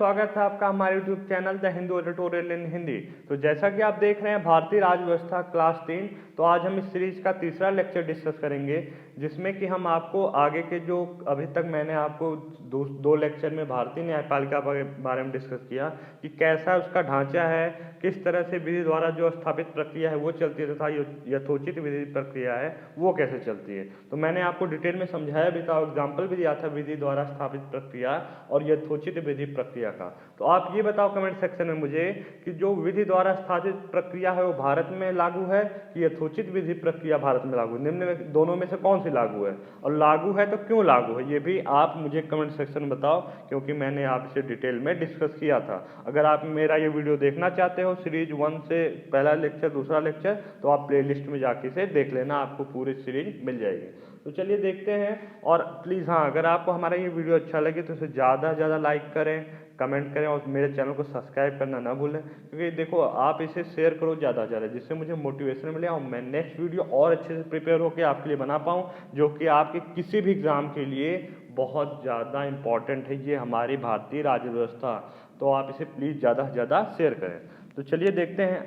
स्वागत है आपका हमारे YouTube channel the Hindu editorial in Hindi. तो जैसा कि आप देख रहे हैं भारतीय राज्य व्यवस्था क्लास 3, तो आज हम इस सीरीज का तीसरा लेक्चर डिस्कस करेंगे, जिसमें कि हम आपको आगे के जो अभी तक मैंने आपको दो लेक्चर में भारतीय न्यायपालिका के बारे में डिस्कस किया कि कैसा उसका ढांचा है, किस तरह से विधि द्वारा जो स्थापित प्रक्रिया है वो चलती है तथा यथोचित विधि प्रक्रिया है वो कैसे चलती है। तो मैंने आपको डिटेल में समझाया भी था, एग्जाम्पल भी दिया था विधि द्वारा स्थापित प्रक्रिया और यथोचित विधि प्रक्रिया का। तो आप ये बताओ कमेंट सेक्शन में मुझे कि जो विधि द्वारा स्थापित प्रक्रिया है वो भारत में लागू है कि यथोचित विधि प्रक्रिया भारत में लागू है। निम्न में दोनों में से कौन सी लागू है, और लागू है तो क्यों लागू है, ये भी आप मुझे कमेंट सेक्शन में बताओ, क्योंकि मैंने आपसे डिटेल में डिस्कस किया था। अगर आप मेरा ये वीडियो देखना चाहते हो सीरीज 1 से पहला लेक्चर दूसरा लेक्चर, तो आप प्लेलिस्ट में जाके से देख लेना, आपको पूरी सीरीज मिल जाएगी। तो चलिए देखते हैं। और प्लीज़ हाँ, अगर आपको हमारा ये वीडियो अच्छा लगे तो इसे ज़्यादा से ज़्यादा लाइक करें, कमेंट करें और मेरे चैनल को सब्सक्राइब करना ना भूलें, क्योंकि देखो आप इसे शेयर करो ज़्यादा से ज़्यादा, जिससे मुझे मोटिवेशन मिले और मैं नेक्स्ट वीडियो और अच्छे से प्रिपेयर होकर आपके लिए बना पाऊँ, जो कि आपके किसी भी एग्ज़ाम के लिए बहुत ज़्यादा इम्पॉर्टेंट है ये हमारी भारतीय राज्य व्यवस्था। तो आप इसे प्लीज़ ज़्यादा से ज़्यादा शेयर करें। तो चलिए देखते हैं।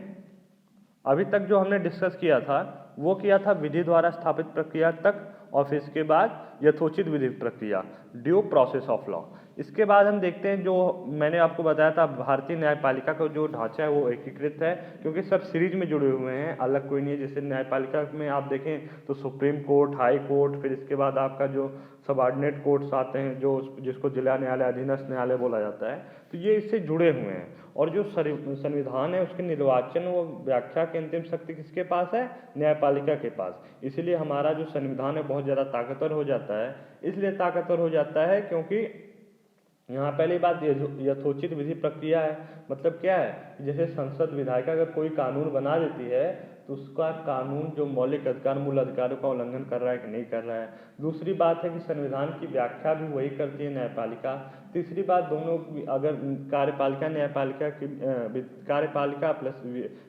अभी तक जो हमने डिस्कस किया था वो किया था विधि द्वारा स्थापित प्रक्रिया तक, और फिर इसके बाद यथोचित विधि प्रक्रिया, ड्यू प्रोसेस ऑफ लॉ। इसके बाद हम देखते हैं, जो मैंने आपको बताया था भारतीय न्यायपालिका का जो ढांचा है वो एकीकृत है, क्योंकि सब सीरीज में जुड़े हुए हैं, अलग कोई नहीं है। जैसे न्यायपालिका में आप देखें तो सुप्रीम कोर्ट, हाई कोर्ट, फिर इसके बाद आपका जो सबऑर्डिनेट कोर्ट्स आते हैं, जो जिसको जिला न्यायालय, अधीनस्थ न्यायालय बोला जाता है, तो ये इससे जुड़े हुए हैं। और जो संविधान है उसके निर्वाचन व व्याख्या की अंतिम शक्ति किसके पास है? न्यायपालिका के पास। इसलिए हमारा जो संविधान है बहुत ज़्यादा ताकतवर हो जाता है। इसलिए ताकतवर हो जाता है क्योंकि यहाँ पहली बात यथोचित विधि प्रक्रिया है। मतलब क्या है, जैसे संसद विधायिका अगर कोई कानून बना देती है तो उसका कानून जो मौलिक अधिकार, मूल अधिकारों का उल्लंघन कर रहा है कि नहीं कर रहा है। दूसरी बात है कि संविधान की व्याख्या भी वही करती है न्यायपालिका। तीसरी बात, दोनों अगर कार्यपालिका न्यायपालिका की कार्यपालिका प्लस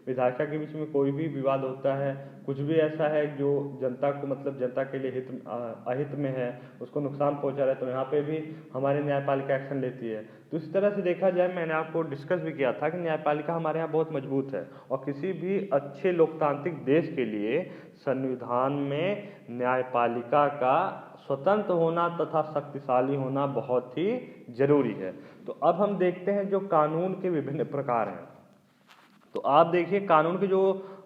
विधायिका के बीच में कोई भी विवाद होता है, कुछ भी ऐसा है जो जनता को, मतलब जनता के लिए अहित में है, उसको नुकसान पहुंचा रहा है, तो यहाँ पे भी हमारी न्यायपालिका एक्शन लेती है। तो इस तरह से देखा जाए, मैंने आपको डिस्कस भी किया था कि न्यायपालिका हमारे यहाँ बहुत मजबूत है, और किसी भी अच्छे लोकतांत्रिक देश के लिए संविधान में न्यायपालिका का स्वतंत्र होना तथा शक्तिशाली होना बहुत ही जरूरी है। तो अब हम देखते हैं जो कानून के विभिन्न प्रकार हैं। तो आप देखिए कानून की जो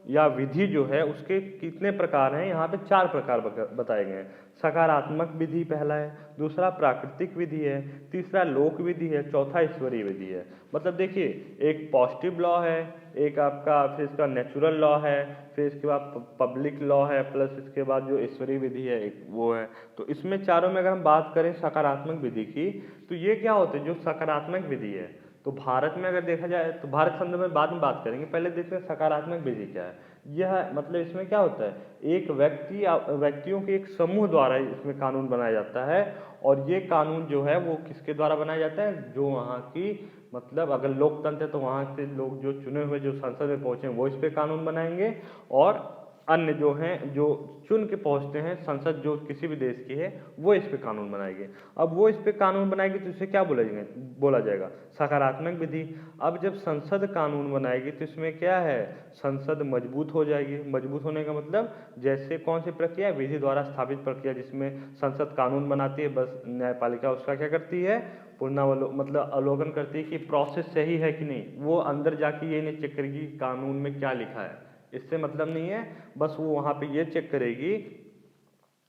या विधि जो है उसके कितने प्रकार हैं। यहाँ पे 4 प्रकार बताए गए हैं। सकारात्मक विधि पहला है, दूसरा प्राकृतिक विधि है, तीसरा लोक विधि है, चौथा ईश्वरीय विधि है। मतलब देखिए, एक पॉजिटिव लॉ है, एक आपका फिर इसका नेचुरल लॉ है, फिर इसके बाद पब्लिक लॉ है, प्लस इसके बाद जो ईश्वरीय विधि है एक वो है। तो इसमें चारों में अगर हम बात करें सकारात्मक विधि की, तो ये क्या होते हैं, जो सकारात्मक विधि है तो भारत में अगर देखा जाए, तो भारत संदर्भ में बाद में बात करेंगे, पहले देखते हैं सकारात्मक विधि क्या है। यह मतलब इसमें क्या होता है, एक व्यक्ति या व्यक्तियों के एक समूह द्वारा इसमें कानून बनाया जाता है, और ये कानून जो है वो किसके द्वारा बनाया जाता है, जो वहाँ की, मतलब अगर लोकतंत्र है तो वहाँ से लोग जो चुने हुए जो संसद में पहुँचे वो इस पर कानून बनाएंगे, और अन्य जो हैं जो चुन के पहुंचते हैं संसद जो किसी भी देश की है वो इस पे कानून बनाएगी। अब वो इस पे कानून बनाएगी तो इसे क्या बोला जाएगा, सकारात्मक विधि। अब जब संसद कानून बनाएगी तो इसमें क्या है, संसद मजबूत हो जाएगी। मजबूत होने का मतलब, जैसे कौन सी प्रक्रिया, विधि द्वारा स्थापित प्रक्रिया, जिसमें संसद कानून बनाती है, बस न्यायपालिका उसका क्या करती है, मतलब अवलोकन करती है कि प्रोसेस सही है कि नहीं। वो अंदर जाके ये नहीं चेक करेगी कानून में क्या लिखा है, इससे मतलब नहीं है, बस वो वहाँ पे ये चेक करेगी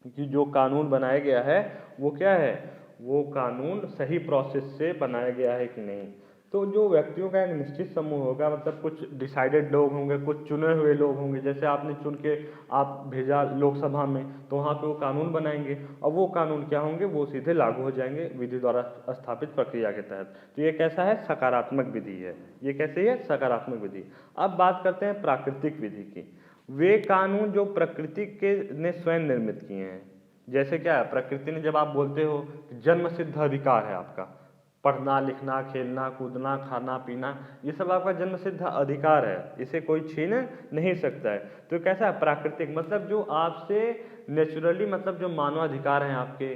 कि जो कानून बनाया गया है वो क्या है, वो कानून सही प्रोसेस से बनाया गया है कि नहीं। तो जो व्यक्तियों का एक निश्चित समूह होगा, मतलब कुछ डिसाइडेड लोग होंगे, कुछ चुने हुए लोग होंगे, जैसे आपने चुन के आप भेजा लोकसभा में, तो वहाँ पे वो कानून बनाएंगे, और वो कानून क्या होंगे, वो सीधे लागू हो जाएंगे विधि द्वारा स्थापित प्रक्रिया के तहत। तो ये कैसा है, सकारात्मक विधि है। ये कैसे है, सकारात्मक विधि। अब बात करते हैं प्राकृतिक विधि की। वे कानून जो प्रकृति के ने स्वयं निर्मित किए हैं। जैसे क्या है, प्रकृति ने, जब आप बोलते हो जन्म सिद्ध अधिकार है आपका, पढ़ना लिखना खेलना कूदना खाना पीना, ये सब आपका जन्म सिद्ध अधिकार है, इसे कोई छीन नहीं सकता है। तो कैसा है, प्राकृतिक, मतलब जो आपसे नेचुरली, मतलब जो मानवाधिकार हैं आपके,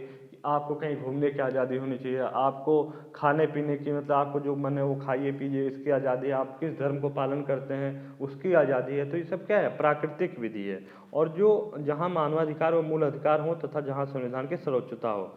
आपको कहीं घूमने की आज़ादी होनी चाहिए, आपको खाने पीने की मतलब आपको जो मन है वो खाइए पीजिए इसकी आज़ादी है, आप किस धर्म को पालन करते हैं उसकी आज़ादी है। तो ये सब क्या है, प्राकृतिक विधि है। और जो जहाँ मानवाधिकार और मूल अधिकार हो तथा जहाँ संविधान की सर्वोच्चता हो।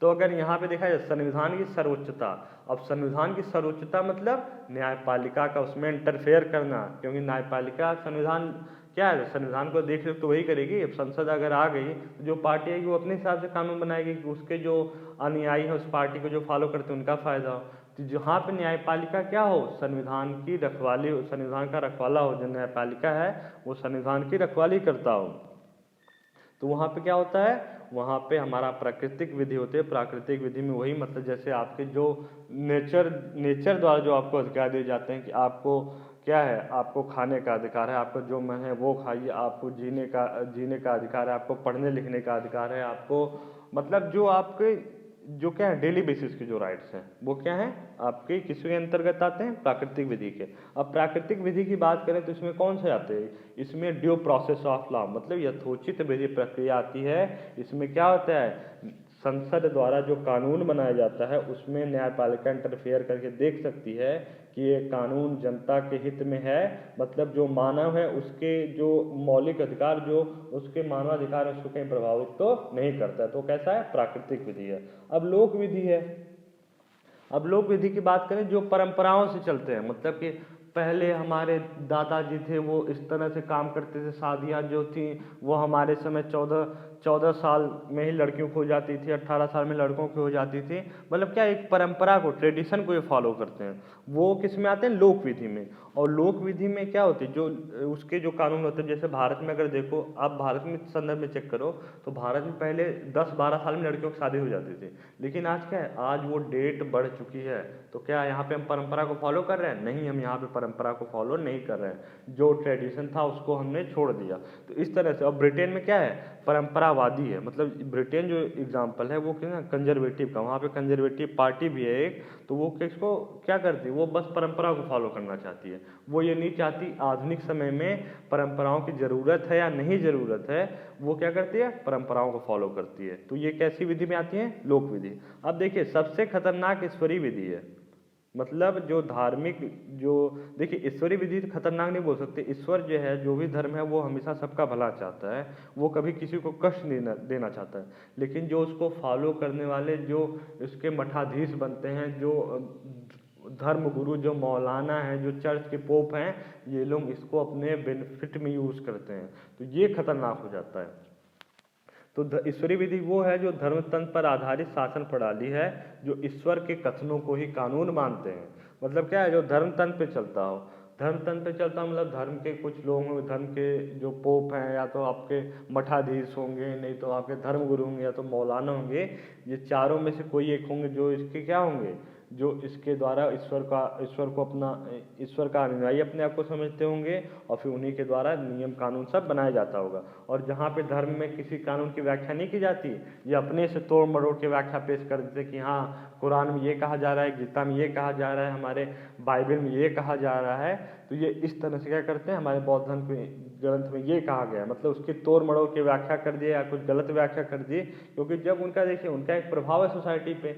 तो अगर यहाँ पे देखा जाए संविधान की सर्वोच्चता, अब संविधान की सर्वोच्चता मतलब न्यायपालिका का उसमें इंटरफेयर करना, क्योंकि न्यायपालिका संविधान क्या है, संविधान को देख रेख तो वही करेगी। अब संसद अगर आ गई तो जो पार्टी आएगी वो अपने हिसाब से कानून बनाएगी कि उसके जो अनुयायी हैं उस पार्टी को जो फॉलो करते हैं उनका फायदा हो। तो जहाँ पे न्यायपालिका क्या हो, संविधान की रखवाली हो, संविधान का रखवाला हो, जो न्यायपालिका है वो संविधान की रखवाली करता हो, तो वहाँ पे क्या होता है, वहाँ पे हमारा प्राकृतिक विधि होती है। प्राकृतिक विधि में वही मतलब जैसे आपके जो नेचर द्वारा जो आपको अधिकार दिए जाते हैं कि आपको क्या है, आपको खाने का अधिकार है, आपको जो मन है वो खाइए, आपको जीने का अधिकार है, आपको पढ़ने लिखने का अधिकार है, आपको मतलब जो आपके जो क्या है डेली बेसिस के जो राइट्स हैं वो क्या है आपके किसके अंतर्गत आते हैं, प्राकृतिक विधि के। अब प्राकृतिक विधि की बात करें तो इसमें कौन से आते हैं, इसमें ड्यू प्रोसेस ऑफ लॉ मतलब यथोचित विधि प्रक्रिया आती है। इसमें क्या होता है, संसद द्वारा जो कानून बनाया जाता है उसमें न्यायपालिका इंटरफेयर करके देख सकती है कि ये कानून जनता के हित में है, मतलब जो मानव है उसके जो मौलिक अधिकार जो उसके मानवाधिकार है उसको कहीं प्रभावित तो नहीं करता है। तो कैसा है, प्राकृतिक विधि है। अब लोक विधि है। अब लोक विधि की बात करें जो परंपराओं से चलते हैं, मतलब कि पहले हमारे दादाजी थे वो इस तरह से काम करते थे, शादियाँ जो थी वो हमारे समय 14 साल में ही लड़कियों को हो जाती थी, 18 साल में लड़कों की हो जाती थी। मतलब क्या एक परंपरा को, ट्रेडिशन को ये फॉलो करते हैं, वो किस में आते हैं, लोक विधि में। और लोक विधि में क्या होती है, जो उसके जो कानून होते हैं, जैसे भारत में अगर देखो आप भारत में संदर्भ में चेक करो तो भारत में पहले 10-12 साल में लड़कियों की शादी हो जाती थी, लेकिन आज क्या है, आज वो डेट बढ़ चुकी है। तो क्या यहाँ पे हम परंपरा को फॉलो कर रहे हैं, नहीं, हम यहाँ पे परंपरा को फॉलो नहीं कर रहे हैं, जो ट्रेडिशन था उसको हमने छोड़ दिया। तो इस तरह से। और ब्रिटेन में क्या है, परंपरावादी है, मतलब ब्रिटेन जो एग्जाम्पल है वो क्या कंजर्वेटिव का, वहाँ पे कंजर्वेटिव पार्टी भी है एक, तो वो किसको क्या करती है, वो बस परंपरा को फॉलो करना चाहती है। वो ये नहीं चाहती आधुनिक समय में परंपराओं की ज़रूरत है या नहीं ज़रूरत है, वो क्या करती है, परंपराओं को फॉलो करती है। तो ये कैसी विधि में आती है, लोक विधि। अब देखिए सबसे खतरनाक ईश्वरीय विधि है, मतलब जो धार्मिक जो देखिए ईश्वरीय विधि खतरनाक नहीं बोल सकते, ईश्वर जो है जो भी धर्म है वो हमेशा सबका भला चाहता है, वो कभी किसी को कष्ट नहीं देना चाहता है। लेकिन जो उसको फॉलो करने वाले जो इसके मठाधीश बनते हैं, जो धर्म गुरु, जो मौलाना है, जो चर्च के पोप हैं, ये लोग इसको अपने बेनिफिट में यूज़ करते हैं, तो ये खतरनाक हो जाता है। तो ईश्वरीय विधि वो है जो धर्मतंत्र पर आधारित शासन प्रणाली है, जो ईश्वर के कथनों को ही कानून मानते हैं। मतलब क्या है, जो धर्मतंत्र पे चलता हो, धर्मतंत्र पे चलता मतलब धर्म के कुछ लोग होंगे, धर्म के जो पोप हैं या तो आपके मठाधीश होंगे, नहीं तो आपके धर्मगुरु होंगे, या तो मौलाना होंगे, ये चारों में से कोई एक होंगे जो इसके क्या होंगे, जो इसके द्वारा ईश्वर को अपना ईश्वर का अनुयायी अपने आप को समझते होंगे, और फिर उन्हीं के द्वारा नियम कानून सब बनाया जाता होगा। और जहाँ पे धर्म में किसी कानून की व्याख्या नहीं की जाती, ये अपने से तोड़ मरोड़ के व्याख्या पेश कर देते कि हाँ कुरान में ये कहा जा रहा है, गीता में ये कहा जा रहा है, हमारे बाइबल में ये कहा जा रहा है। तो ये इस तरह से क्या करते हैं, हमारे बौद्ध धर्म के ग्रंथ में ये कहा गया है, मतलब उसकी तोड़ मरोड़ के व्याख्या कर दिए या कुछ गलत व्याख्या कर दिए। क्योंकि जब उनका देखिए उनका एक प्रभाव है सोसाइटी पे,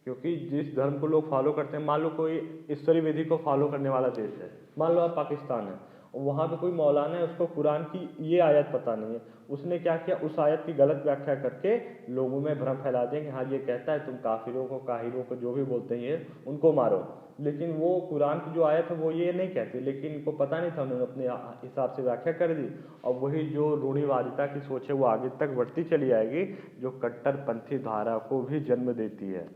क्योंकि जिस धर्म को लोग फॉलो करते हैं, मान लो कोई ईश्वरीय विधि को फॉलो करने वाला देश है, मान लो आप पाकिस्तान है, और वहाँ पे कोई मौलाना है, उसको कुरान की ये आयत पता नहीं है, उसने क्या किया, उस आयत की गलत व्याख्या करके लोगों में भ्रम फैला दें कि हाँ ये कहता है तुम काफिरों को, काहिरों को, जो भी बोलते हैं उनको मारो। लेकिन वो कुरान की जो आयत है वो ये नहीं कहती, लेकिन इनको पता नहीं था, उन्होंने अपने हिसाब से व्याख्या कर दी। और वही जो रूढ़िवादिता की सोच है वो आगे तक बढ़ती चली आएगी, जो कट्टरपंथी धारा को भी जन्म देती है।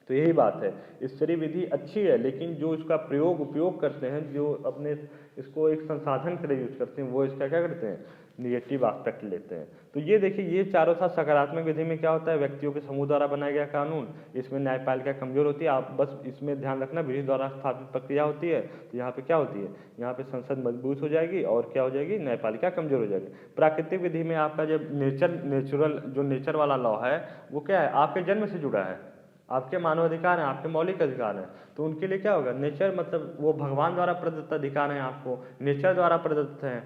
तो यही बात है, ईश्वरीय विधि अच्छी है, लेकिन जो इसका उपयोग करते हैं, जो अपने इसको एक संसाधन के लिए यूज करते हैं, वो इसका क्या करते हैं, निगेटिव एस्पेक्ट लेते हैं। तो ये देखिए ये चारों था। सकारात्मक विधि में क्या होता है, व्यक्तियों के समूह द्वारा बनाया गया कानून, इसमें न्यायपालिका कमजोर होती है। आप बस इसमें ध्यान रखना, विधि द्वारा स्थापित प्रक्रिया होती है, तो यहाँ पे क्या होती है, यहाँ पे संसद मजबूत हो जाएगी और क्या हो जाएगी, न्यायपालिका कमजोर हो जाएगी। प्राकृतिक विधि में आपका जब नेचर वाला लॉ है वो क्या है, आपके जन्म से जुड़ा है, आपके मानवाधिकार हैं, आपके मौलिक अधिकार हैं, तो उनके लिए क्या होगा, नेचर मतलब वो भगवान द्वारा प्रदत्त अधिकार हैं, आपको नेचर द्वारा प्रदत्त हैं।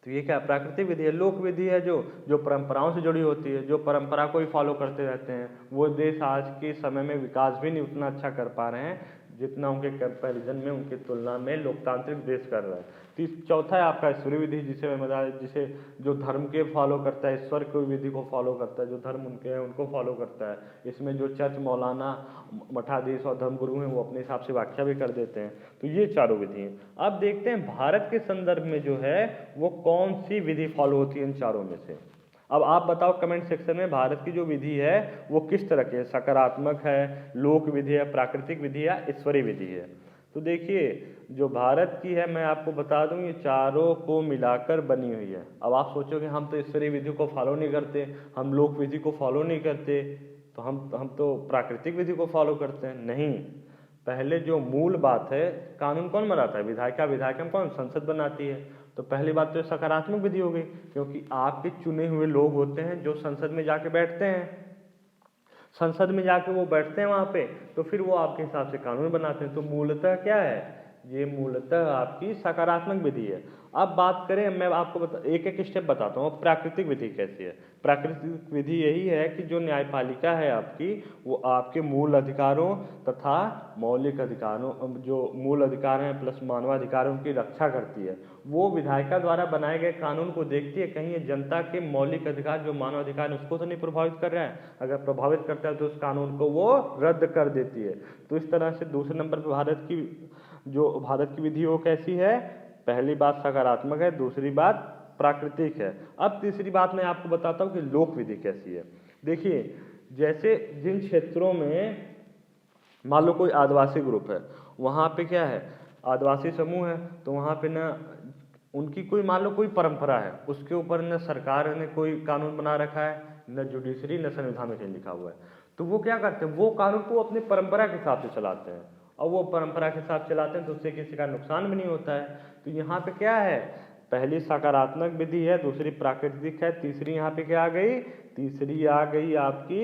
तो ये क्या प्राकृतिक विधि है। लोक विधि है जो जो परंपराओं से जुड़ी होती है, जो परंपरा को ही फॉलो करते रहते हैं। वो देश आज के समय में विकास भी नहीं उतना अच्छा कर पा रहे हैं जितना उनके कंपैरिजन में, उनकी तुलना में लोकतांत्रिक देश कर रहा है। चौथा है आपका ईश्वरीय विधि, जिसे मैं बता, जिसे जो धर्म के फॉलो करता है, ईश्वर की विधि को फॉलो करता है, जो धर्म उनके हैं उनको फॉलो करता है। इसमें जो चर्च, मौलाना, मठाधीश और धर्मगुरु हैं वो अपने हिसाब से व्याख्या भी कर देते हैं। तो ये चारों विधि हैं। अब देखते हैं भारत के संदर्भ में जो है वो कौन सी विधि फॉलो होती है इन चारों में से। अब आप बताओ कमेंट सेक्शन में, भारत की जो विधि है वो किस तरह की है, सकारात्मक है, लोक विधि है, प्राकृतिक विधि है, ईश्वरीय विधि है। तो देखिए जो भारत की है, मैं आपको बता दूं, ये चारों को मिलाकर बनी हुई है। अब आप सोचोगे हम तो ईश्वरीय विधि को फॉलो नहीं करते, हम लोक विधि को फॉलो नहीं करते, तो हम तो प्राकृतिक विधि को फॉलो करते हैं। नहीं, पहले जो मूल बात है, कानून कौन बनाता है, विधायिका कौन, संसद बनाती है। तो पहली बात तो सकारात्मक विधि हो गई, क्योंकि आपके चुने हुए लोग होते हैं जो संसद में जाके बैठते हैं, संसद में जाके वो बैठते हैं वहाँ पे, तो फिर वो आपके हिसाब से कानून बनाते हैं। तो मूलतः क्या है, ये मूलतः आपकी सकारात्मक विधि है। अब बात करें, मैं आपको एक एक स्टेप बताता हूँ प्राकृतिक विधि कैसी है। प्राकृतिक विधि यही है कि जो न्यायपालिका है आपकी, वो आपके मूल अधिकारों तथा मौलिक अधिकारों, जो मूल अधिकार हैं प्लस मानवाधिकारों की रक्षा करती है। वो विधायिका द्वारा बनाए गए कानून को देखती है कहीं ये जनता के मौलिक अधिकार, जो मानवाधिकार है, उसको तो नहीं प्रभावित कर रहा है। अगर प्रभावित करता है तो उस कानून को वो रद्द कर देती है। तो इस तरह से दूसरे नंबर पर भारत की विधि वो कैसी है, पहली बात सकारात्मक है, दूसरी बात प्राकृतिक है। अब तीसरी बात मैं आपको बताता हूँ कि लोक विधि कैसी है। देखिए, जैसे जिन क्षेत्रों में मान लो कोई आदिवासी ग्रुप है, वहाँ पे क्या है, आदिवासी समूह है, तो वहाँ पे ना उनकी कोई, मान लो कोई परंपरा है, उसके ऊपर न सरकार ने कोई कानून बना रखा है, न जुडिशरी, न संविधान में कहीं लिखा हुआ है। तो वो क्या करते हैं, वो कानून को अपनी परंपरा के हिसाब से चलाते हैं, और वो परंपरा के हिसाब से चलाते हैं तो उससे किसी का नुकसान भी नहीं होता है। तो यहाँ पे क्या है, पहली सकारात्मक विधि है, दूसरी प्राकृतिक है, तीसरी यहाँ पे क्या आ गई, तीसरी आ गई आपकी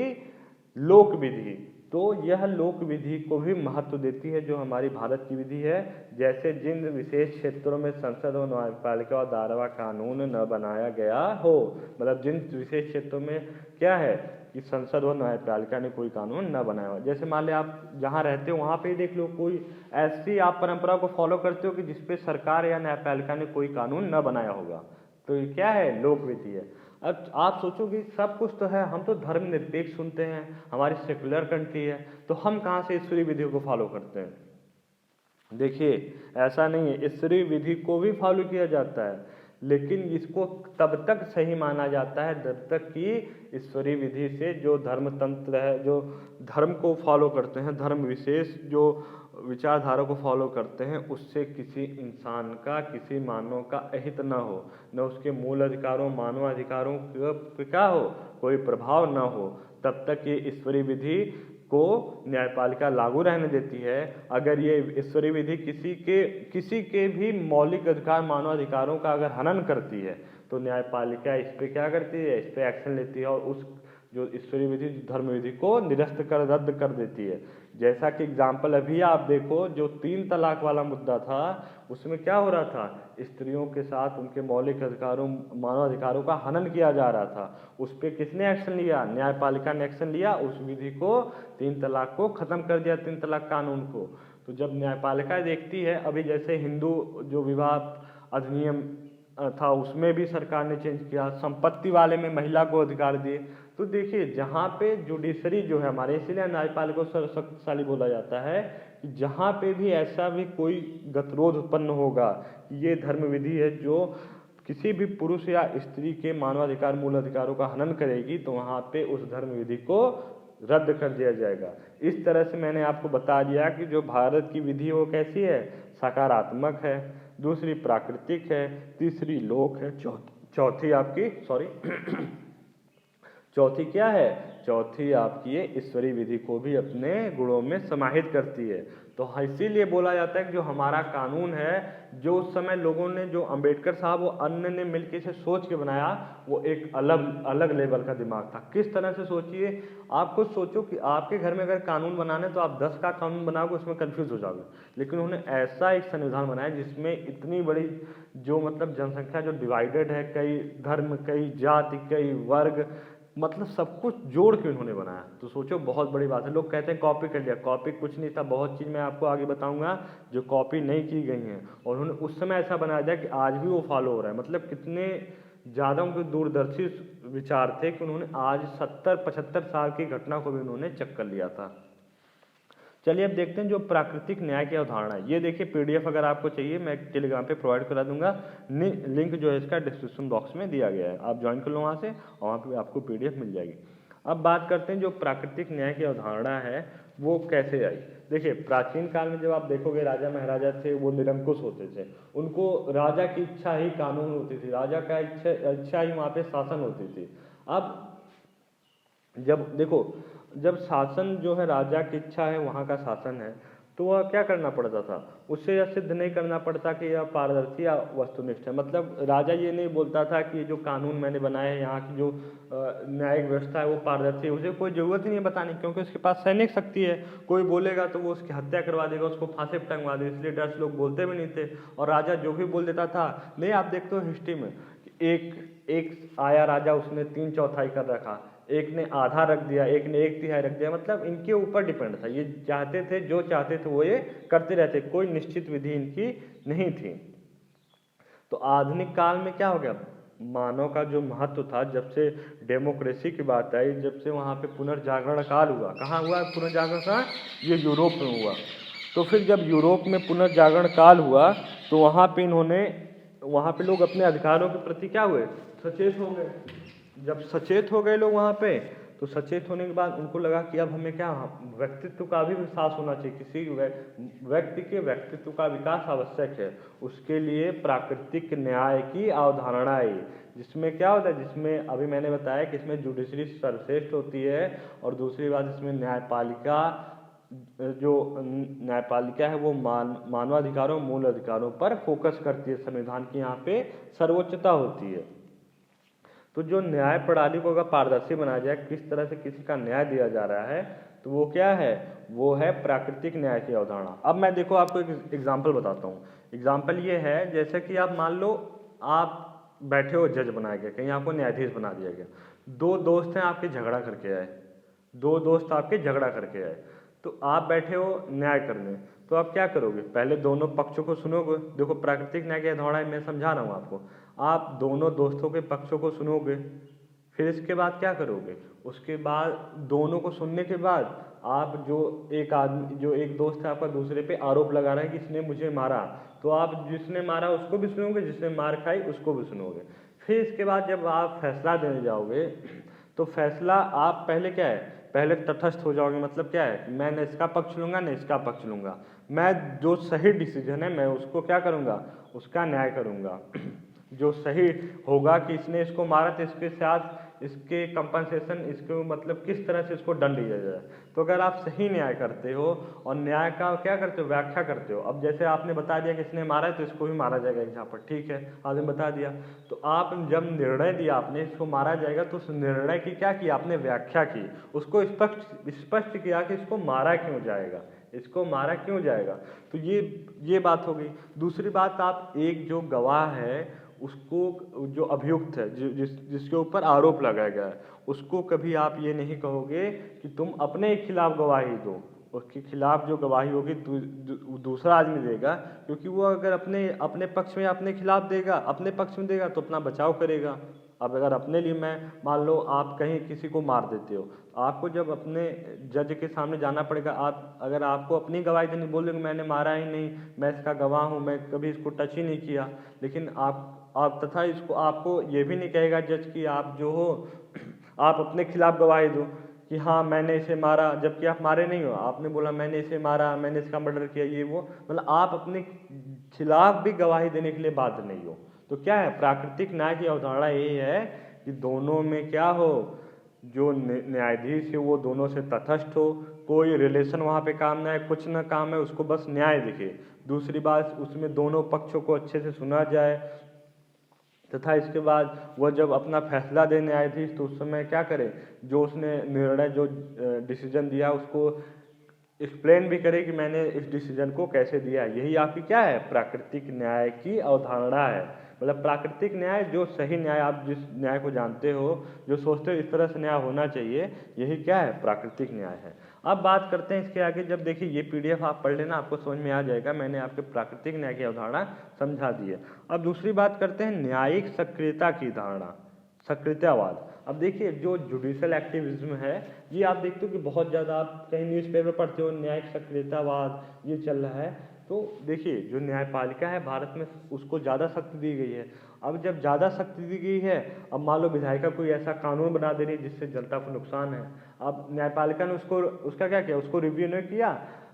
लोक विधि। तो यह लोक विधि को भी महत्व देती है जो हमारी भारत की विधि है। जैसे जिन विशेष क्षेत्रों में संसद और न्यायपालिका और दायरा कानून न बनाया गया हो, मतलब जिन विशेष क्षेत्रों में क्या है कि संसद और न्यायपालिका ने कोई कानून न बनाया हो। जैसे मान लिया आप जहाँ रहते हो वहाँ पे देख लो, कोई ऐसी आप परंपरा को फॉलो करते हो कि जिसपे सरकार या न्यायपालिका ने कोई कानून न बनाया होगा, तो ये क्या है, लोक विधि है। अब आप सोचोगे सब कुछ तो है, हम तो धर्मनिरपेक्ष सुनते हैं, हमारी सेकुलर कंट्री है, तो हम कहाँ से ईश्वरीय विधि को फॉलो करते हैं। देखिए ऐसा नहीं है, ईश्वरीय विधि को भी फॉलो किया जाता है, लेकिन इसको तब तक सही माना जाता है जब तक कि ईश्वरीय विधि से जो धर्म तंत्र है, जो धर्म को फॉलो करते हैं, धर्म विशेष जो विचारधारा को फॉलो करते हैं, उससे किसी इंसान का, किसी मानव का अहित न हो, न उसके मूल अधिकारों, मानवाधिकारों का क्या हो, कोई प्रभाव न हो, तब तक ये ईश्वरीय विधि को न्यायपालिका लागू रहने देती है। अगर ये ईश्वरीय विधि किसी के भी मौलिक अधिकार, मानवाधिकारों का अगर हनन करती है, तो न्यायपालिका इस पर क्या करती है, इस पर एक्शन लेती है और उस जो ईश्वरीय विधि, धर्म विधि को निरस्त कर, रद्द कर देती है। जैसा कि एग्जाम्पल अभी आप देखो, जो 3 तलाक वाला मुद्दा था, उसमें क्या हो रहा था, स्त्रियों के साथ उनके मौलिक अधिकारों, मानवाधिकारों का हनन किया जा रहा था। उस पर किसने एक्शन लिया, न्यायपालिका ने एक्शन लिया, उस विधि को, 3 तलाक को खत्म कर दिया, 3 तलाक कानून को। तो जब न्यायपालिका देखती है, अभी जैसे हिंदू जो विवाह अधिनियम था, उसमें भी सरकार ने चेंज किया, संपत्ति वाले में महिला को अधिकार दिए। तो देखिए जहाँ पे जुडिशरी जो है हमारे, इसीलिए न्यायपालिका को शक्तिशाली बोला जाता है, कि जहाँ पे भी ऐसा भी कोई गतिरोध उत्पन्न होगा, ये धर्म विधि है जो किसी भी पुरुष या स्त्री के मानवाधिकार, मूल अधिकारों का हनन करेगी, तो वहाँ पे उस धर्म विधि को रद्द कर दिया जाएगा। इस तरह से मैंने आपको बता दिया कि जो भारत की विधि है वो कैसी है, सकारात्मक है, दूसरी प्राकृतिक है, तीसरी लोक है, चौथी आपकी चौथी क्या है, चौथी आपकी ये ईश्वरी विधि को भी अपने गुणों में समाहित करती है। तो इसीलिए बोला जाता है कि जो हमारा कानून है, जो उस समय लोगों ने, जो अंबेडकर साहब वो अन्य ने मिलकर इसे सोच के बनाया, वो एक अलग अलग लेवल का दिमाग था। किस तरह से सोचिए, आप खुद सोचो कि आपके घर में अगर कानून बनाने तो आप 10 का कानून बनाओगे, उसमें कंफ्यूज हो जाओगे, लेकिन उन्होंने ऐसा एक संविधान बनाया जिसमें इतनी बड़ी जो मतलब जनसंख्या जो डिवाइडेड है, कई धर्म, कई जाति, कई वर्ग, मतलब सब कुछ जोड़ के उन्होंने बनाया। तो सोचो बहुत बड़ी बात है। लोग कहते हैं कॉपी कर लिया, कॉपी कुछ नहीं था, बहुत चीज़ मैं आपको आगे बताऊंगा जो कॉपी नहीं की गई हैं, और उन्होंने उस समय ऐसा बनाया दिया कि आज भी वो फॉलो हो रहा है। मतलब कितने ज़्यादा उनके दूरदर्शी विचार थे कि उन्होंने आज 70-75 साल की घटना को भी उन्होंने चेक कर लिया था। चलिए अब देखते हैं जो प्राकृतिक न्याय की अवधारणा है। ये देखिए पीडीएफ अगर आपको चाहिए मैं टेलीग्राम पे प्रोवाइड करा दूंगा, लिंक जो है इसका डिस्क्रिप्शन बॉक्स में दिया गया है, आप ज्वाइन कर लो वहाँ से, और वहाँ पे आपको पीडीएफ मिल जाएगी। अब बात करते हैं जो प्राकृतिक न्याय की अवधारणा है वो कैसे आई। देखिए प्राचीन काल में जब आप देखोगे राजा महाराजा थे वो निरंकुश होते थे, उनको राजा की इच्छा ही कानून होती थी, राजा का इच्छा ही वहाँ पे शासन होती थी। अब जब देखो, जब शासन जो है राजा की इच्छा है, वहाँ का शासन है, तो वह क्या करना पड़ता था, उससे यह सिद्ध नहीं करना पड़ता कि यह पारदर्शी या वस्तुनिष्ठ है। मतलब राजा ये नहीं बोलता था कि जो कानून मैंने बनाए हैं, यहाँ की जो न्यायिक व्यवस्था है वो पारदर्शी है, उसे कोई ज़रूरत ही नहीं है बताने, क्योंकि उसके पास सैनिक शक्ति है, कोई बोलेगा तो वो उसकी हत्या करवा देगा, उसको फांसी पर टंगवा देगा, इसलिए डर से लोग बोलते भी नहीं थे। और राजा जो भी बोल देता था, नहीं आप देखते हो हिस्ट्री में, एक आया राजा, उसने 3/4 कर रखा, एक ने आधा रख दिया, एक ने 1/3 रख दिया, मतलब इनके ऊपर डिपेंड था, ये चाहते थे, जो चाहते थे वो ये करते रहते, कोई निश्चित विधि इनकी नहीं थी। तो आधुनिक काल में क्या हो गया, मानव का जो महत्व था, जब से डेमोक्रेसी की बात आई, जब से वहाँ पे पुनर्जागरण काल हुआ, कहाँ हुआ पुनर्जागरण काल, ये यूरोप में हुआ। तो फिर जब यूरोप में पुनर्जागरण काल हुआ तो वहाँ पे वहाँ पे लोग अपने अधिकारों के प्रति क्या हुए, सचेत हो गए। जब सचेत हो गए लोग वहाँ पे, तो सचेत होने के बाद उनको लगा कि अब हमें क्या, व्यक्तित्व का भी विकास होना चाहिए, किसी व्यक्ति के व्यक्तित्व का विकास आवश्यक है। उसके लिए प्राकृतिक न्याय की अवधारणा आई, जिसमें क्या होता है, जिसमें अभी मैंने बताया कि इसमें जुडिशरी सर्वश्रेष्ठ होती है, और दूसरी बात इसमें न्यायपालिका, जो न्यायपालिका है वो मानवाधिकारों, मूल अधिकारों पर फोकस करती है। संविधान की यहाँ पे सर्वोच्चता होती है। तो जो न्याय प्रणाली को अगर पारदर्शी बनाया जाए, किस तरह से किसी का न्याय दिया जा रहा है, तो वो क्या है, वो है प्राकृतिक न्याय की अवधारणा। अब मैं देखो आपको एक एग्जाम्पल बताता हूँ। एग्जाम्पल ये है, जैसे कि आप मान लो आप बैठे हो, जज बनाया गया, कहीं आपको न्यायाधीश बना दिया गया, दो दोस्त हैं आपके झगड़ा करके आए, दो दोस्त आपके झगड़ा करके आए, तो आप बैठे हो न्याय करने, तो आप क्या करोगे, पहले दोनों पक्षों को सुनोगे। देखो प्राकृतिक न्याय की अवधारणा मैं समझा रहा हूँ आपको, आप दोनों दोस्तों के पक्षों को सुनोगे, फिर इसके बाद क्या करोगे, उसके बाद दोनों को सुनने के बाद आप जो एक दोस्त है आपका दूसरे पे आरोप लगा रहा है कि इसने मुझे मारा, तो आप जिसने मारा उसको भी सुनोगे, जिसने मार खाई उसको भी सुनोगे। फिर इसके बाद जब आप फैसला देने जाओगे, तो फैसला आप पहले क्या है, पहले तटस्थ हो जाओगे। मतलब क्या है, मैं न इसका पक्ष लूँगा न इसका पक्ष लूँगा, मैं जो सही डिसीजन है मैं उसको क्या करूँगा, उसका न्याय करूँगा। जो सही होगा कि इसने इसको मारा तो इसके साथ इसके कंपनसेशन, इसको मतलब किस तरह से इसको दंड दिया जाए। तो अगर आप सही न्याय करते हो और न्याय का क्या करते हो, व्याख्या करते हो, अब जैसे आपने बता दिया कि इसने मारा है तो इसको भी मारा जाएगा यहाँ पर, ठीक है, आपने बता दिया, तो आप जब निर्णय दिया आपने इसको मारा जाएगा, तो उस निर्णय की क्या की आपने व्याख्या की, उसको स्पष्ट किया कि इसको मारा क्यों जाएगा, इसको मारा क्यों जाएगा। तो ये बात हो गई। दूसरी बात, आप एक जो गवाह है उसको, जो अभियुक्त है, जिसके ऊपर आरोप लगाया गया है, उसको कभी आप ये नहीं कहोगे कि तुम अपने खिलाफ गवाही दो, उसके खिलाफ जो गवाही होगी दूसरा आदमी देगा, क्योंकि वो अगर अपने पक्ष में अपने खिलाफ देगा, अपने पक्ष में देगा तो अपना बचाव करेगा। अब अगर अपने लिए, मैं मान लो आप कहीं किसी को मार देते हो, आपको जब अपने जज के सामने जाना पड़ेगा, अगर आपको अपनी गवाही देनी, बोलेंगे मैंने मारा ही नहीं, मैं इसका गवाह हूँ, मैं कभी इसको टच ही नहीं किया, लेकिन आप तथा इसको आपको ये भी नहीं कहेगा जज कि आप जो हो आप अपने खिलाफ गवाही दो कि हाँ मैंने इसे मारा, जबकि आप मारे नहीं हो, आपने बोला मैंने इसे मारा, मैंने इसका मर्डर किया, ये वो, मतलब आप अपने खिलाफ भी गवाही देने के लिए बाध्य नहीं हो। तो क्या है, प्राकृतिक न्याय की अवधारणा यही है कि दोनों में क्या हो, जो न्यायाधीश है वो दोनों से तटस्थ हो, कोई रिलेशन वहाँ पे काम ना है, कुछ ना काम है, उसको बस न्याय दिखे। दूसरी बात, उसमें दोनों पक्षों को अच्छे से सुना जाए, तथा इसके बाद वह जब अपना फैसला दे न्यायाधीश, तो उस समय क्या करे, जो उसने निर्णय जो डिसीजन दिया उसको एक्सप्लेन भी करे कि मैंने इस डिसीजन को कैसे दिया। यही आपकी क्या है, प्राकृतिक न्याय की अवधारणा है। मतलब प्राकृतिक न्याय, जो सही न्याय, आप जिस न्याय को जानते हो, जो सोचते हो इस तरह से न्याय होना चाहिए, यही क्या है, प्राकृतिक न्याय है। अब बात करते हैं इसके आगे। जब देखिए ये पीडीएफ आप पढ़ लेना, आपको समझ में आ जाएगा, मैंने आपके प्राकृतिक न्याय की अवधारणा समझा दी है। अब दूसरी बात करते हैं न्यायिक सक्रियता की धारणा, सक्रियतावाद। अब देखिए जो जुडिशल एक्टिविज्म है, ये आप देखते हो कि बहुत ज़्यादा, आप कहीं न्यूज़पेपर पढ़ते हो न्यायिक सक्रियतावाद ये चल रहा है। तो देखिए जो न्यायपालिका है भारत में, उसको ज़्यादा शक्ति दी गई है। अब जब ज़्यादा शक्ति दी गई है, अब मान लो विधायिका कोई ऐसा कानून बना दे रही है जिससे जनता को नुकसान है, अब न्यायपालिका ने उसका क्या किया, उसको रिव्यू नहीं किया,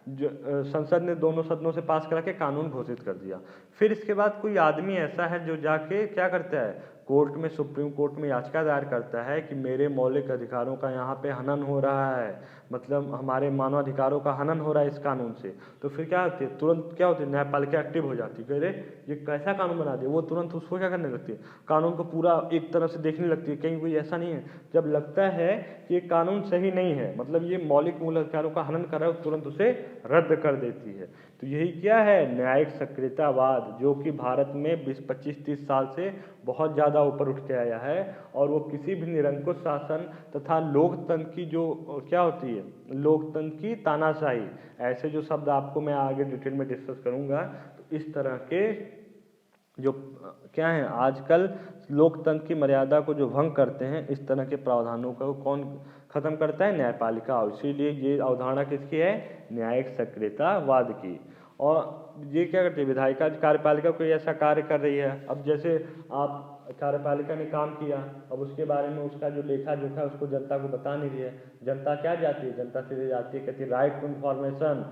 संसद ने दोनों सदनों से पास करा के कानून घोषित कर दिया। फिर इसके बाद कोई आदमी ऐसा है जो जाके क्या करता है, कोर्ट में, सुप्रीम कोर्ट में याचिका दायर करता है कि मेरे मौलिक अधिकारों का यहाँ पे हनन हो रहा है, मतलब हमारे मानवाधिकारों का हनन हो रहा है इस कानून से। तो फिर क्या होती है, तुरंत क्या होती है, न्यायपालिका एक्टिव हो जाती है, अरे ये कैसा कानून बना दिया, वो तुरंत उसको क्या करने लगती है, कानून को पूरा एक तरफ से देखने लगती है, कहीं कोई ऐसा नहीं है। जब लगता है कि ये कानून सही नहीं है, मतलब ये मौलिक मूल अधिकारों का हनन कर रहा है, तुरंत उसे रद्द कर देती है। तो यही क्या है, न्यायिक सक्रियतावाद, जो कि भारत में 20, 25, 30 साल से बहुत ज़्यादा ऊपर उठ के आया है। और वो किसी भी निरंकुश शासन तथा लोकतंत्र की जो क्या होती है, लोकतंत्र की तानाशाही, ऐसे जो शब्द आपको मैं आगे डिटेल में डिस्कस करूँगा, तो इस तरह के जो क्या है, आजकल लोकतंत्र की मर्यादा को जो भंग करते हैं, इस तरह के प्रावधानों को कौन खत्म करता है, न्यायपालिका। इसीलिए ये अवधारणा किसकी है, न्यायिक सक्रियतावाद की। और ये क्या करती है, विधायिका कार्यपालिका कोई ऐसा कार्य कर रही है, अब जैसे आप कार्यपालिका ने काम किया, अब उसके बारे में उसका जो लेखा जोखा है उसको जनता को बता नहीं रही है, जनता क्या जाती है, जनता सीधे जाती है, कहती है राइट टू इन्फॉर्मेशन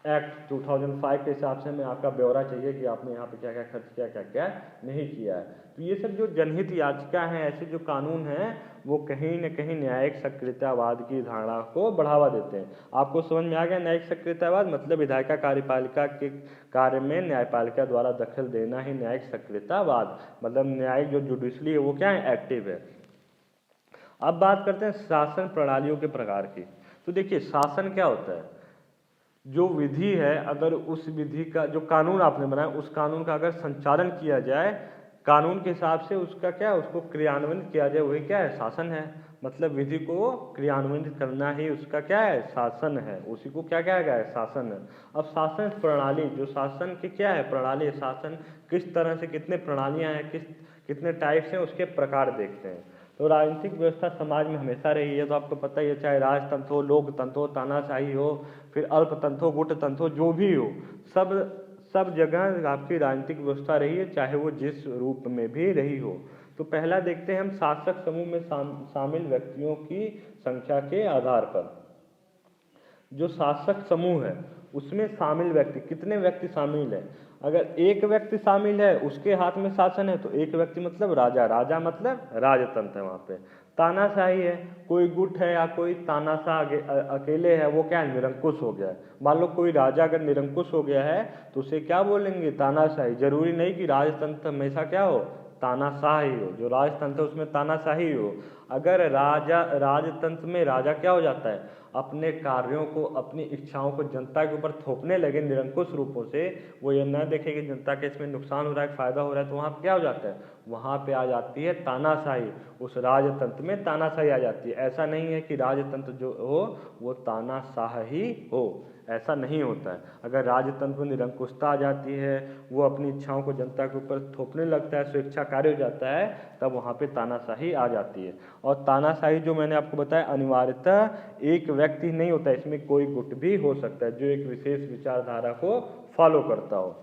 एक्ट 2005 के हिसाब से हमें आपका ब्यौरा चाहिए कि आपने यहाँ पे क्या क्या खर्च किया, क्या क्या नहीं किया है। तो ये सब जो जनहित याचिका हैं, ऐसे जो कानून हैं, वो कहीं न कहीं न्यायिक सक्रियतावाद की धारणा को बढ़ावा देते हैं। आपको समझ में आ गया, न्यायिक सक्रियतावाद मतलब विधायिका कार्यपालिका के कार्य में न्यायपालिका द्वारा दखल देना ही न्यायिक सक्रियतावाद, मतलब न्यायिक जो जुडिशली है वो क्या है, एक्टिव है। अब बात करते हैं शासन प्रणालियों के प्रकार की। तो देखिए शासन क्या होता है, जो विधि है, अगर उस विधि का जो कानून आपने बनाया, उस कानून का अगर संचालन किया जाए कानून के हिसाब से, उसका क्या, उसको क्रियान्वयन किया जाए, वही क्या है, शासन है। मतलब विधि को क्रियान्वयन करना ही उसका क्या है, शासन है, उसी को क्या कहा गया है, शासन है। अब शासन प्रणाली, जो शासन की क्या है, प्रणाली, शासन किस तरह से, कितने प्रणालियाँ हैं, कितने टाइप्स हैं, उसके प्रकार देखते हैं। तो राजनीतिक व्यवस्था समाज में हमेशा रही है, तो आपको पता ही है, चाहे राजतंत्र हो, लोकतंत्र हो, तानाशाही हो, फिर अल्पतंत्र हो, गुटतंत्र हो, जो भी हो, सब जगह आपकी राजनीतिक व्यवस्था रही है, चाहे वो जिस रूप में भी रही हो। तो पहला देखते हैं हम, शासक समूह में शामिल व्यक्तियों की संख्या के आधार पर। जो शासक समूह है उसमें शामिल व्यक्ति, कितने व्यक्ति शामिल हैं, अगर एक व्यक्ति शामिल है, उसके हाथ में शासन है, तो एक व्यक्ति मतलब राजा, राजा मतलब राजतंत्र है। वहाँ पे तानाशाही है, कोई गुट है या कोई तानाशाह अकेले है, वो क्या है, निरंकुश हो गया है। मान लो कोई राजा अगर निरंकुश हो गया है, तो उसे क्या बोलेंगे, तानाशाही। जरूरी नहीं कि राजतंत्र हमेशा क्या हो, तानाशाह ही हो, जो राजतंत्र उसमें तानाशाही हो। अगर राजतंत्र में राजा क्या हो जाता है, अपने कार्यों को, अपनी इच्छाओं को जनता के ऊपर थोपने लगे निरंकुश रूपों से, वो ये न देखे कि जनता के इसमें नुकसान हो रहा है, फायदा हो रहा है, तो वहाँ क्या हो जाता है, वहाँ पे आ जाती है तानाशाही। उस राजतंत्र में तानाशाही आ जाती है। ऐसा नहीं है कि राजतंत्र जो हो वो तानाशाह ही हो, ऐसा नहीं होता है। अगर राजतंत्र में निरंकुशता आ जाती है, वो अपनी इच्छाओं को जनता के ऊपर थोपने लगता है, स्वेच्छाकारी हो जाता है, तब वहाँ पे तानाशाही आ जाती है। और तानाशाही जो मैंने आपको बताया, अनिवार्यतः एक व्यक्ति नहीं होता, इसमें कोई गुट भी हो सकता है जो एक विशेष विचारधारा को फॉलो करता हो।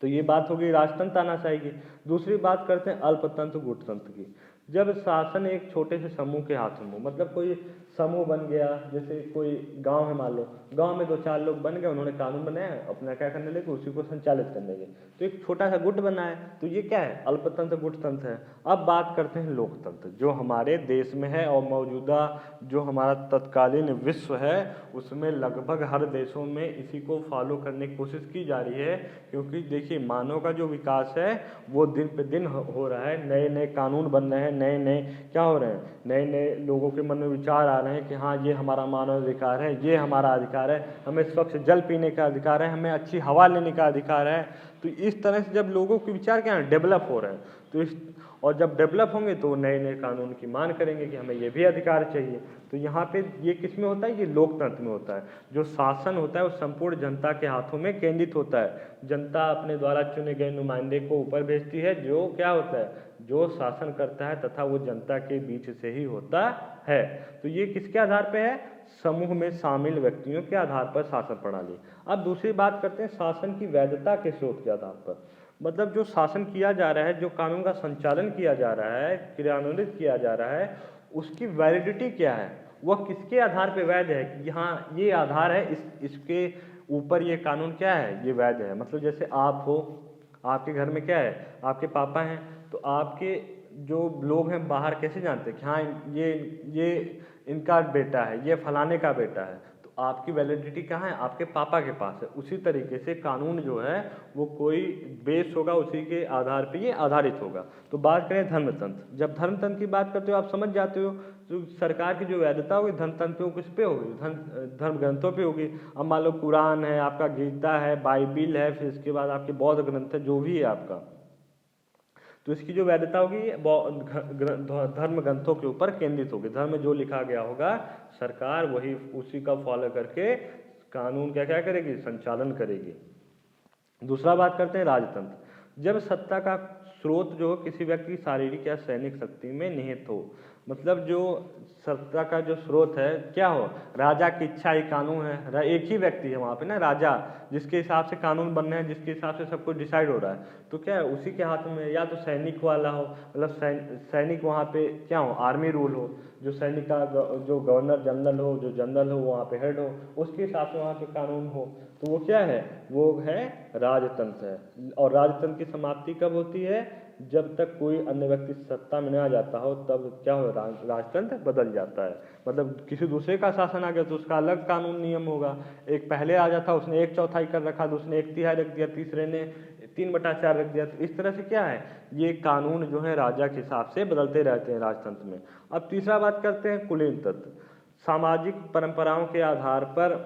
तो ये बात होगी राजतंत्र तानाशाही की। दूसरी बात करते हैं अल्पतंत्र गुटतंत्र की। जब शासन एक छोटे से समूह के हाथों में, मतलब कोई समूह बन गया, जैसे कोई गांव है मान लो, गांव में 2-4 लोग बन गए, उन्होंने कानून बनाया, अपना क्या करने लगे, उसी को संचालित करने लगे, तो एक छोटा सा गुट बना है। तो ये क्या है, अल्पतंत्र गुटतंत्र है। अब बात करते हैं लोकतंत्र, जो हमारे देश में है और मौजूदा जो हमारा तत्कालीन विश्व है उसमें लगभग हर देशों में इसी को फॉलो करने की कोशिश की जा रही है। क्योंकि देखिए मानव का जो विकास है वो दिन पे दिन हो रहा है, नए नए कानून बन रहे हैं, नए नए क्या हो रहे हैं, नए नए लोगों के मन में विचार आ रहे हैं कि हाँ ये हमारा मानव अधिकार है, ये हमारा अधिकार है, हमें स्वच्छ जल पीने का अधिकार है, हमें अच्छी हवा लेने का अधिकार है। तो इस तरह से जब लोगों के विचार क्या है, डेवलप हो रहे हैं, तो इस और जब डेवलप होंगे तो नए नए कानून की मांग करेंगे कि हमें ये भी अधिकार चाहिए। तो यहाँ पे ये किस में होता है, ये लोकतंत्र में होता है। जो शासन होता है वो संपूर्ण जनता के हाथों में केंद्रित होता है। जनता अपने द्वारा चुने गए नुमाइंदे को ऊपर भेजती है, जो क्या होता है, जो शासन करता है, तथा वो जनता के बीच से ही होता है। तो ये किसके आधार पे है, समूह में शामिल व्यक्तियों के आधार पर शासन प्रणाली। अब दूसरी बात करते हैं शासन की वैधता के स्रोत के आधार पर। मतलब जो शासन किया जा रहा है, जो कानून का संचालन किया जा रहा है, क्रियान्वित किया जा रहा है, उसकी वैलिडिटी क्या है, वह किसके आधार पर वैध है कि हाँ ये आधार है, इसके ऊपर ये कानून क्या है, ये वैध है। मतलब जैसे आप हो, आपके घर में क्या है, आपके पापा हैं, तो आपके जो लोग हैं बाहर कैसे जानते हैं कि हाँ ये इनका बेटा है, ये फलाने का बेटा है, तो आपकी वैलिडिटी कहाँ है, आपके पापा के पास है। उसी तरीके से कानून जो है वो कोई बेस होगा, उसी के आधार पे ये आधारित होगा। तो बात करें धर्मतंत्र, जब धर्मतंत्र की बात करते हो आप समझ जाते हो, तो सरकार की जो वैधता होगी धर्मतंत्र पे किस पे होगी, धर्म ग्रंथों पे होगी। अब मान लो कुरान है, आपका गीता है, बाइबिल है, फिर इसके बाद आपके बौद्ध ग्रंथ है, जो भी है आपका, तो इसकी जो वैधता होगी धर्म ग्रंथों के ऊपर केंद्रित होगी। धर्म में जो लिखा गया होगा सरकार वही उसी का फॉलो करके कानून क्या क्या करेगी, संचालन करेगी। दूसरा बात करते हैं राजतंत्र, जब सत्ता का स्रोत जो किसी व्यक्ति की शारीरिक या सैनिक शक्ति में निहित हो। मतलब जो सत्ता का जो स्रोत है क्या हो, राजा की इच्छा ही कानून है। एक ही व्यक्ति है वहाँ पे ना, राजा, जिसके हिसाब से कानून बन रहे हैं, जिसके हिसाब से सब कुछ डिसाइड हो रहा है, तो क्या है उसी के हाथ में, या तो सैनिक वाला हो, मतलब सैनिक वहाँ पे क्या हो, आर्मी रूल हो, जो सैनिक का जो गवर्नर जनरल हो, जो जनरल हो वहाँ पे हेड हो, उसके हिसाब से वहाँ पे कानून हो, तो वो क्या है, वो है राजतंत्र है। और राजतंत्र की समाप्ति कब होती है, जब तक कोई अन्य व्यक्ति सत्ता में न आ जाता हो, तब क्या हो, राजतंत्र बदल जाता है। मतलब किसी दूसरे का शासन आ गया तो उसका अलग कानून नियम होगा। एक पहले आ जाता, उसने 1/4 कर रखा, दूसरे 1/3 रख दिया, तीसरे ने 3/4 रख दिया। तो इस तरह से क्या है, ये कानून जो है राजा के हिसाब से बदलते रहते हैं राजतंत्र में। अब तीसरा बात करते हैं कुलीन तंत्र, सामाजिक परंपराओं के आधार पर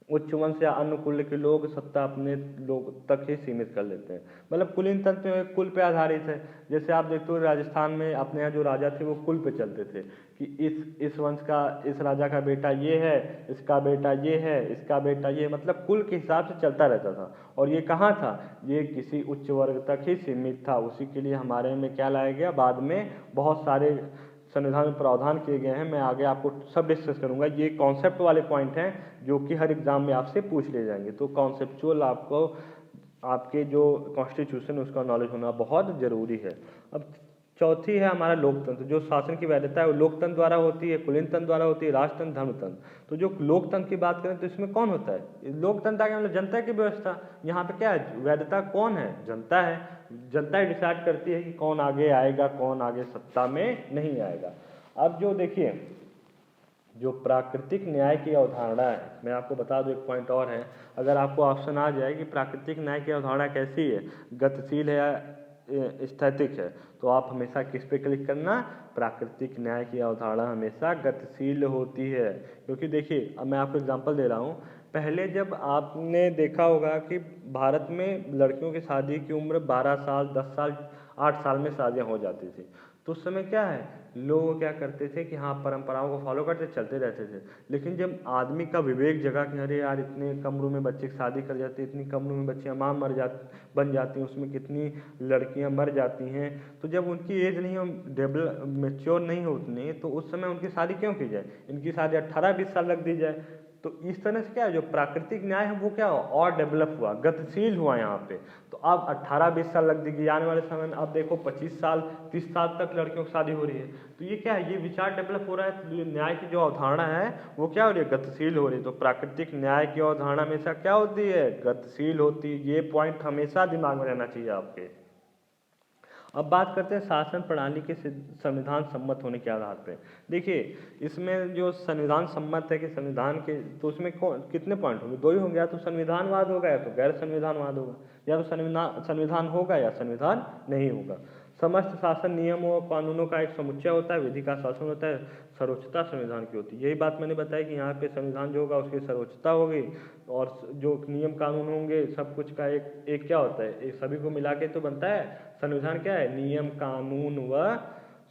उच्च वंश या अन्य कुल के लोग सत्ता अपने लोग तक ही सीमित कर लेते हैं। मतलब कुलीन तंत्र में कुल पे आधारित है। जैसे आप देखते हो राजस्थान में अपने यहाँ जो राजा थे वो कुल पे चलते थे कि इस वंश का, इस राजा का बेटा ये है, इसका बेटा ये है, इसका बेटा ये, मतलब कुल के हिसाब से चलता रहता था। और ये कहाँ था, ये किसी उच्च वर्ग तक ही सीमित था। उसी के लिए हमारे में क्या लाया गया, बाद में बहुत सारे संविधान में प्रावधान किए गए हैं। मैं आगे आपको सब डिस्कस करूंगा। ये कॉन्सेप्ट वाले पॉइंट हैं जो कि हर एग्जाम में आपसे पूछ ले जाएंगे। तो कॉन्सेप्चुअल आपको आपके जो कॉन्स्टिट्यूशन उसका नॉलेज होना बहुत ज़रूरी है। अब चौथी है हमारा लोकतंत्र, जो शासन की वैधता है वो लोकतंत्र द्वारा होती है, कुलीन तंत्र द्वारा होती है, राजतंत्र, धर्मतंत्र। तो जो लोकतंत्र की बात करें तो इसमें कौन होता है, लोकतंत्र का मतलब जनता की व्यवस्था। यहाँ पे क्या है, वैधता कौन है, जनता है। जनता ही डिसाइड करती है कि कौन आगे आएगा, कौन आगे सत्ता में नहीं आएगा। अब जो देखिए, जो प्राकृतिक न्याय की अवधारणा है, मैं आपको बता दूं एक पॉइंट और है। अगर आपको ऑप्शन आ जाए कि प्राकृतिक न्याय की अवधारणा कैसी है, गतिशील है या स्थैतिक है, तो आप हमेशा किस पे क्लिक करना, प्राकृतिक न्याय की अवधारणा हमेशा गतिशील होती है। क्योंकि देखिए, अब मैं आपको एग्जांपल दे रहा हूँ। पहले जब आपने देखा होगा कि भारत में लड़कियों की शादी की उम्र 12 साल, 10 साल, 8 साल में शादियाँ हो जाती थी। तो उस समय क्या है, लोग क्या करते थे कि हाँ परंपराओं को फॉलो करते चलते रहते थे। लेकिन जब आदमी का विवेक जगा कि अरे यार इतने कम उम्र में बच्चे की शादी कर जाते, इतनी कम उम्र में बच्चियाँ माँ बन जाती हैं, उसमें कितनी लड़कियाँ मर जाती हैं, तो जब उनकी एज नहीं हो, मेच्योर नहीं हो उतनी, तो उस समय उनकी शादी क्यों की जाए, इनकी शादी 18-20 साल रख दी जाए। तो इस तरह से क्या है, जो प्राकृतिक न्याय है वो क्या हुआ, और डेवलप हुआ, गतिशील हुआ यहाँ पे। तो अब 18-20 साल लग देगी, आने वाले समय में अब देखो 25 साल 30 साल तक लड़कियों की शादी हो रही है। तो ये क्या है, ये विचार डेवलप हो रहा है, तो ये न्याय की जो अवधारणा है वो क्या हो रही है, गतिशील हो रही है। तो प्राकृतिक न्याय की अवधारणा हमेशा क्या होती है, गतिशील होती है। ये पॉइंट हमेशा दिमाग में रहना चाहिए आपके। अब बात करते हैं शासन प्रणाली के संविधान सम्मत होने के आधार पर। देखिए इसमें जो संविधान सम्मत है कि संविधान के, तो उसमें कितने पॉइंट होंगे, दो ही होंगे, या तो संविधानवाद होगा या तो गैर संविधानवाद होगा, या तो संविधान होगा या संविधान नहीं होगा। समस्त शासन नियमों और कानूनों का एक समुच्चय होता है, विधि का शासन होता है, सर्वोच्चता संविधान की होती है। यही बात मैंने बताई कि यहाँ पे संविधान जो होगा उसकी सर्वोच्चता होगी, और जो नियम कानून होंगे सब कुछ का एक क्या होता है, एक सभी को मिला के तो बनता है संविधान। क्या है, नियम कानून व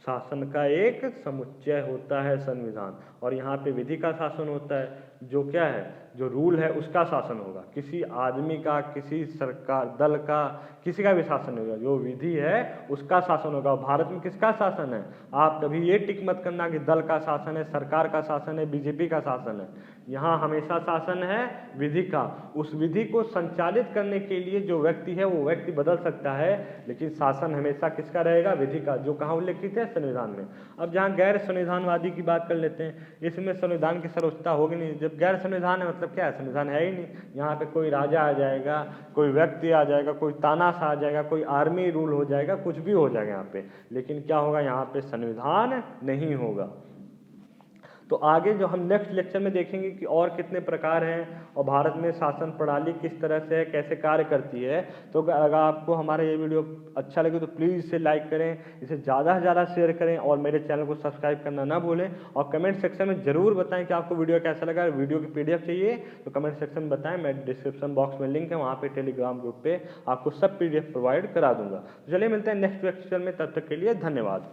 शासन का एक समुच्चय होता है संविधान। और यहाँ पे विधि का शासन होता है, जो क्या है, जो रूल है उसका शासन होगा, किसी आदमी का, किसी सरकार दल का, किसी का भी शासन नहीं होगा, जो विधि है उसका शासन होगा। भारत में किसका शासन है, आप कभी ये टिक मत करना कि दल का शासन है, सरकार का शासन है, बीजेपी का शासन है। यहाँ हमेशा शासन है विधि का। उस विधि को संचालित करने के लिए जो व्यक्ति है वो व्यक्ति बदल सकता है, लेकिन शासन हमेशा किसका रहेगा, विधि का, जो कहाँ उल्लेखित है, संविधान में। अब जहाँ गैर संविधानवादी की बात कर लेते हैं, इसमें संविधान की सर्वोच्चता होगी नहीं। जब गैर संविधान है मतलब क्या है, संविधान है ही नहीं। यहाँ पे कोई राजा आ जाएगा, कोई व्यक्ति आ जाएगा, कोई तानाशाह आ जाएगा, कोई आर्मी रूल हो जाएगा, कुछ भी हो जाएगा यहाँ पे, लेकिन क्या होगा, यहाँ पे संविधान नहीं होगा। तो आगे जो हम नेक्स्ट लेक्चर में देखेंगे कि और कितने प्रकार हैं और भारत में शासन प्रणाली किस तरह से कैसे कार्य करती है। तो अगर आपको हमारा ये वीडियो अच्छा लगे तो प्लीज़ इसे लाइक करें, इसे ज़्यादा से ज़्यादा शेयर करें, और मेरे चैनल को सब्सक्राइब करना ना भूलें। और कमेंट सेक्शन में ज़रूर बताएं कि आपको वीडियो कैसा लगा। वीडियो की PDF चाहिए तो कमेंट सेक्शन में बताएं, मैं डिस्क्रिप्शन बॉक्स में लिंक है, वहाँ पर टेलीग्राम ग्रुप पर आपको सब PDF प्रोवाइड करा दूँगा। तो चलिए मिलते हैं नेक्स्ट लेक्चर में, तब तक के लिए धन्यवाद।